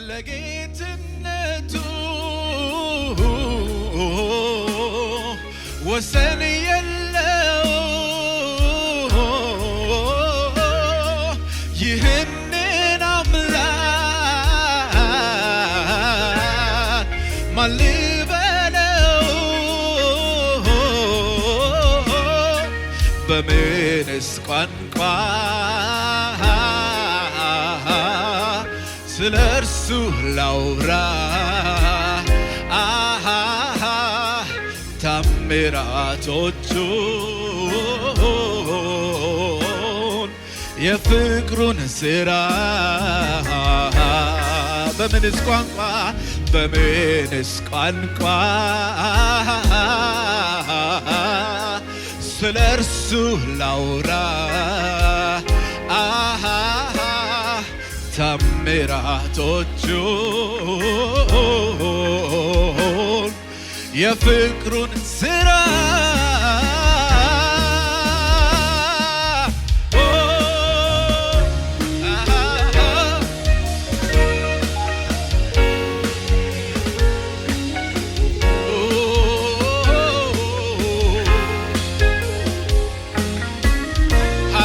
ለጌትነቱ ወሰን የለው ይህንን አምላክ ማን ልበለው በምንስ ቋንቋ ስለ እርሱ ላውራ ታምራቶቹን የፍቅሩን ሥራ በምንስ ቋንቋ ስለ እርሱ ላውራ ታምራቶቹን የፍቅሩን ሥራ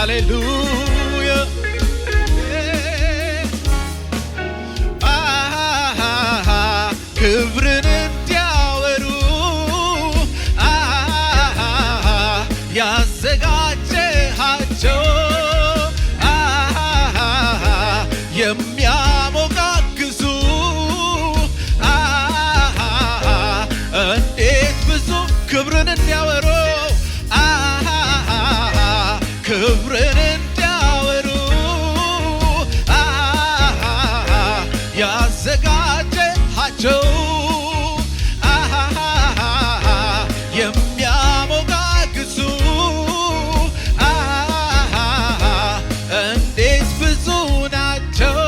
ሃሌሉያ ክብርን እንዲያወሩ ያዘጋጀሃቸው የሚያሞጋግሱ እንዴት ብዙ ክብርን እንዲያወሩ ክብርን እንዲያወሩ ያዘጋጀሃቸው የሚያሞጋግሱ እንዴት ብዙ ናቸው።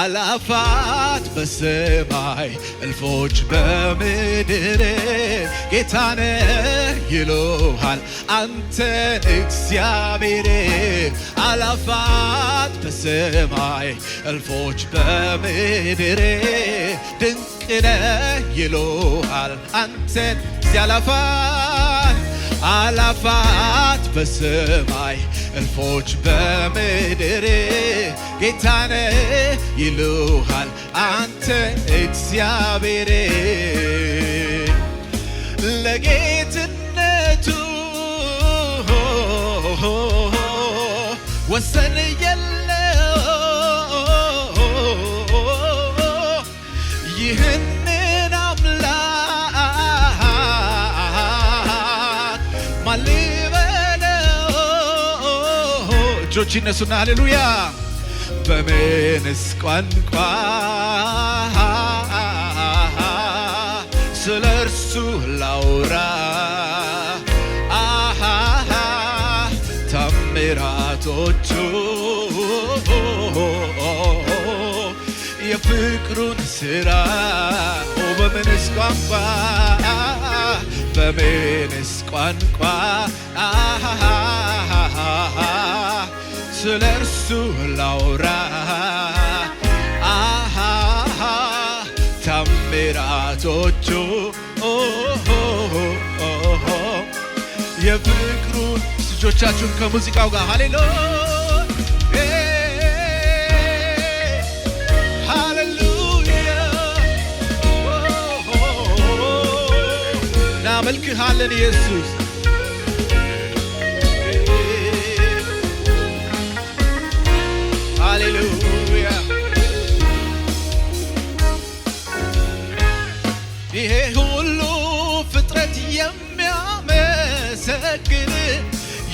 አላፋት በሰማይ እልፎች በምድር ጌታነ ይሉሃል አንተን እግዚአብሔር። አላፋት በሰማይ እልፎች በምድር ድንቅነ ይሉሃል አንተን አላፋት በሰማይ እልፎች በምድር ጌታነ ይሉሃል አንተ እግዚአብሔር። ለጌትነቱ ወሰን የለው ይህንን አምላክ ማን ልበለው? እጆች ይነሱና ሃሌሉያ በምንስ ቋንቋ ስለ እርሱ ላውራ ታምራቶቹ የፍቅሩን ሥራ በምንስ ቋንቋ ስለ እርሱ ላውራ ታምራቶቹ የፍቅሩን እጆቻችሁን ከሙዚቃው ጋር ሃሌሉያ እናመልክሃለን ኢየሱስ ሃሌሉያ ይሄ ሁሉ ፍጥረት የሚያመሰግን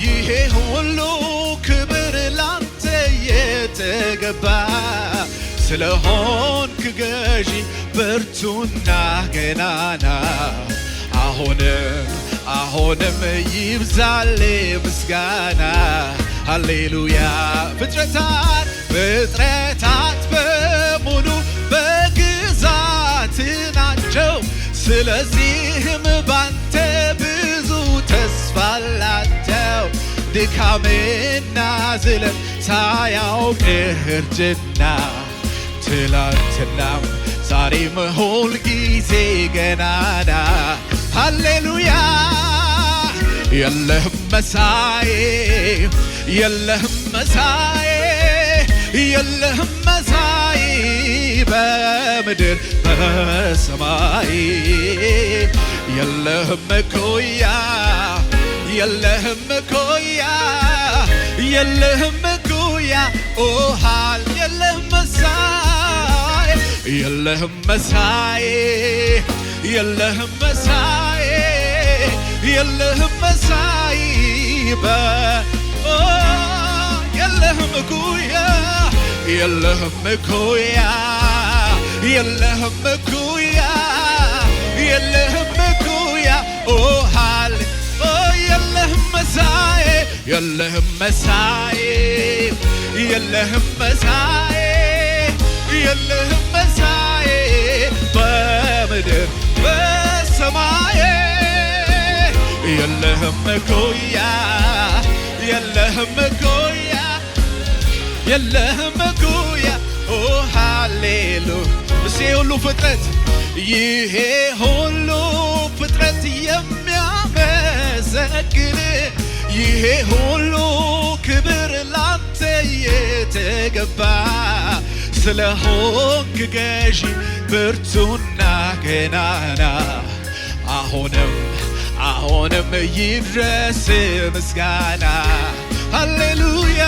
ይሄ ሁሉ ክብር ላንተ የተገባ ስለሆንክ ገዢ ብርቱና ገናና አሁንም ይብዛል ምስጋና ሃሌሉያ ፍጥረታት በሙሉ በግዛት ናቸው ስለዚህም ባንተ ብዙ ተስፋ አላቸው ድካሜና ዝለት ሳያውቅ እርጅና ትላንትናም ዛሬም ሁል ጊዜ ገናና ሃሌሉያ የለህም መሳዬ የለህም መሳዬ የለህም መሳዬ በምድር በሰማይ የለህም እኩያ የለህም እኩያ የለህም እኩያ ኦሃል የለህም መሳዬ የለህም መሳዬ የለህም መሳዬ የለህም መሳይ የለህም እኩያ የለህም እኩያ የለህም እኩያ የለህም እኩያ ኦሃል የለህም መሳይ የለህም መሳይ የለህም መሳይ የለህም መሳይ በምድር በሰማይ የለህም እኩያ የለህም እኩያ የለህም እኩያ ኦ ሃሌሉያ እሴ ሁሉ ፍጥረት ይሄ ሁሉ ፍጥረት የሚያመሰግን ይሄ ሁሉ ክብር ላንተ የተገባ ስለሆንክ ገዢ ብርቱና ገናና አሁንም ይድረስ ምስጋና ሃሌሉያ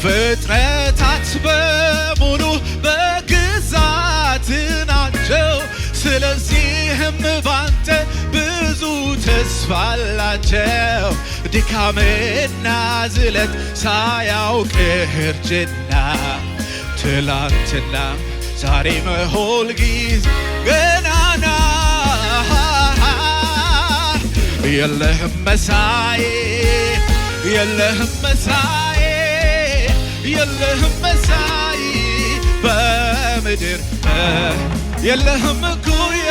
ፍጥረታት በሙሉ በግዛት ናቸው ስለዚህም ባንተ ብዙ ተስፋ አላቸው ድካምና ዝለት ሳያውቅ እርጅና ትላንትና ዛሬም ሁል ጊዜ ገናና የለህም መሳይ የለህም መሳይ የለህም መሳይ በምድር የለህም እኩያ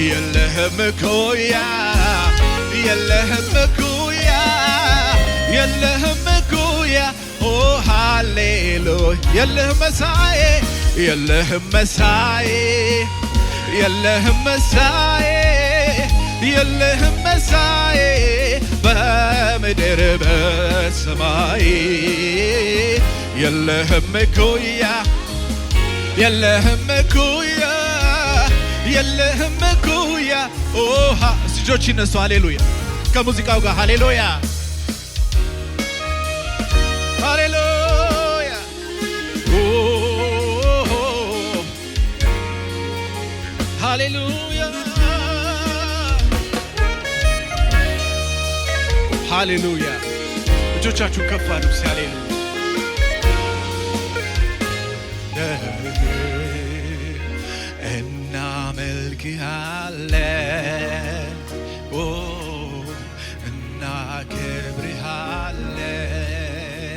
የለህም እኩያ የለህም እኩያ የለህም እኩያ ኦ ሃሌሉያ የለህም መሳይ የለህም መሳይ የለህም መሳይ የለህም መሳይ በምድር በሰማይ የለህም እኩያ የለህም እኩያ የለህም እኩያ ኦሃ እጆች ይነሱ ሃሌሉያ ከሙዚቃው ጋር ሃሌሉያ ሃሌሉያ ሃሌሉያ ሃሌሉያ እጆቻችሁ ከፍ አድርጉ ሃሌሉያ እናመልክሃለን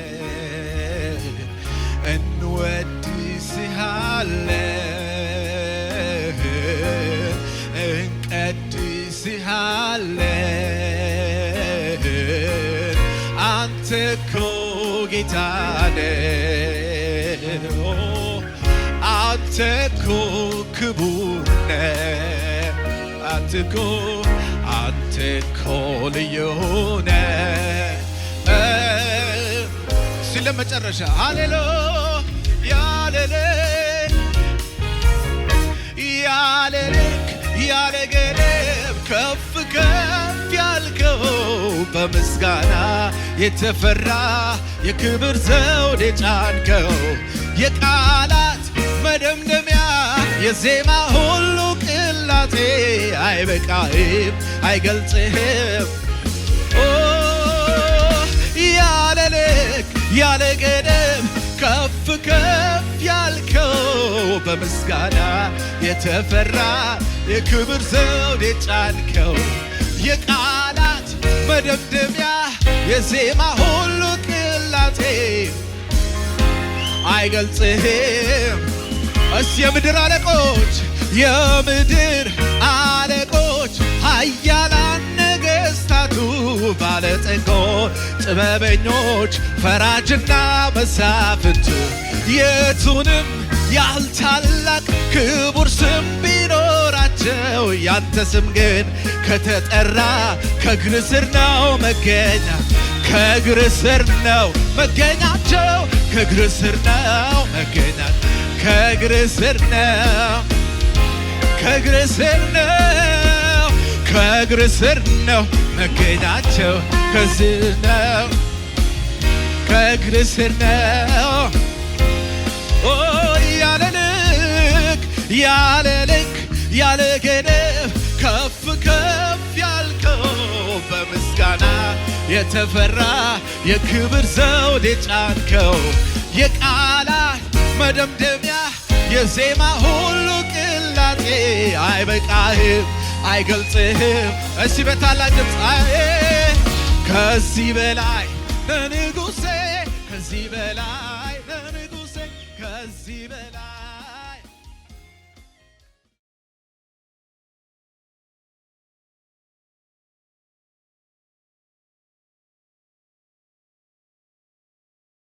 እናከብርሃለን እንወድስሃለን እንቀድስሃለን አንተ እኮ ጌታ ነህ አንተ እኮ ክቡር ነህ አንተ እኮ ልዩ ነህ ስለ መጨረሻ ሃሌሉያ ያለ ልክ ያለ ገደብ ከፍ ከፍ ያልከው በምስጋና የተፈራ የክብር ዘውድ የጫንከው የቃላት መደምደሚያ የዜማ ሁሉ ቅላቴ አይበቃህም አይገልጽህም ያለ ልክ ያለ ገደብ ከፍ ከፍ ያልከው በምስጋና የተፈራ የክብር ዘውድ የጫንከው የቃላት መደምደሚያ የዜማ ሁሉ ቅላቴ አይገልጽህም እስ የምድር አለቆች ኃያላን ነገሥታቱ ባለጠጎች ጥበበኞች ፈራጅና መሳፍንት የቱንም ያህል ታላቅ ክቡር ስም ቢኖራቸው ያንተ ስም ግን ከተጠራ ከእግር ስር ነው መገኛ ከእግር ስር ነው መገኛቸው ከእግር ስር ነው መገኛ ከእግር ስር ነው ከእግር ስር ነው ከእግር ስር ነው መገኛቸው ከስር ነው ከእግር ስር ነው ያለ ልክ ያለ ልክ ያለ ገደብ ከፍ ከፍ ያልከው በምስጋና የተፈራ የክብር ዘውድ የጫንከው የቃላት መደምደሚያ የዜማ ሁሉ ቅላጤ አይበቃህም አይገልጽህም እስቲ በታላቅ ድምፅ ከዚህ በላይ ለንጉሴ ከዚህ በላይ ለንጉሴ ከዚህ በላይ